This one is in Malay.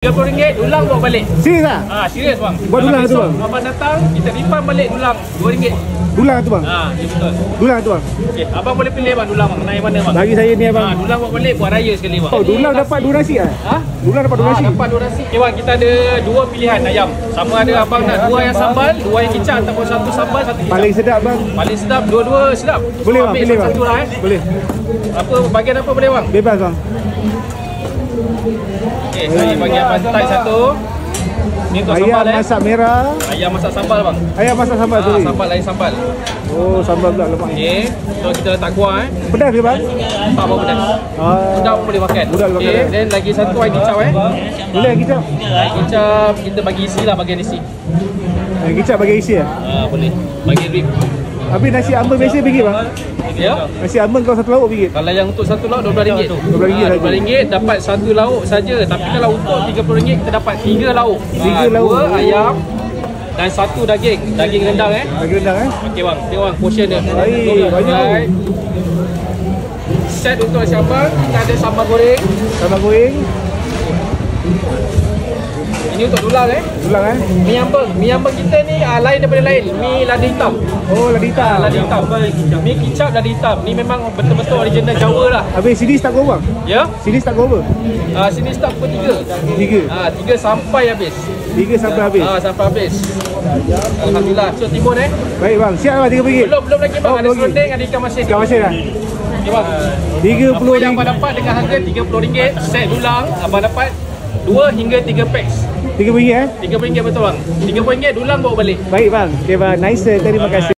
RM30 dulang bawa balik. Serius tak? Serius bang. Buat dulang tu bang? Abang datang, kita refund balik dulang RM2. Dulang tu bang? Ya betul. Dulang tu bang? Okey, abang boleh pilih bang dulang bang. Naik mana bang? Bagi saya ni abang. Dulang bawa balik buat raya sekali bang. Oh, dulang dapat donasi ah? Dulang dapat donasi? Dapat donasi. Okey bang, kita ada dua pilihan ayam. Sama ada abang nak dua yang sambal, dua yang kicap ataupun satu sambal, satu kicap. Paling sedap bang? Paling sedap, dua-dua sedap. Boleh bang, pilih bang. Satu lah Boleh. Apa bagian apa boleh bang? Bebas bang. Okey, saya bagi abang type satu. Ni untuk sambal ayam masak merah. Ayam masak sambal bang. Ayam masak sambal tu. Sambal lain sambal. Oh, sambal pula lemak. Okey, so kita letak kuah Pedas ke bang? Tak apa pedas. Budak pun boleh makan. Budak boleh makan. Dan lagi satu air kicap Boleh kicap? Air kicap kita bagi isi lah bagian isi. Kicap bagi isi ah? Boleh. Bagi rib. Habis nasi ambeng biasa RM1 bang? Ya. Nasi ambeng kalau satu lauk RM1? Kalau yang untuk satu lauk RM12. RM12 dapat satu lauk saja. Tapi kalau untuk RM30 kita dapat 3 lauk. 3 lauk. 2 ayam dan satu daging. Daging rendang Daging rendang Okey bang, tengok bang portion dia. Baik, banyak. Set untuk nasi ambeng, kita ada sambal goreng. Sambal goreng. Ini untuk dulang Dulang Mi ambeng kita ni lain daripada lain. Mi lada hitam. Oh, lada hitam. Lada hitam. Mi kicap lada hitam. Ni memang betul-betul original Jawa lah. Habis sini start cover bang? Ya? Sini start cover? Sini start pukul 3. 3? 3 sampai habis. 3 sampai habis? Sampai habis. Alhamdulillah. So timun Baik bang, siap lah RM30? Belum lagi bang. Ada serunding, ada ikan masin. Ikan masin lah? Okay bang. RM30. Apa yang abang dapat dengan harga RM30, set dulang, abang dapat 2 hingga 3 packs. RM30 RM30 betul bang. RM30 dulang bawa balik. Baik bang, okay bang, nice, terima kasih.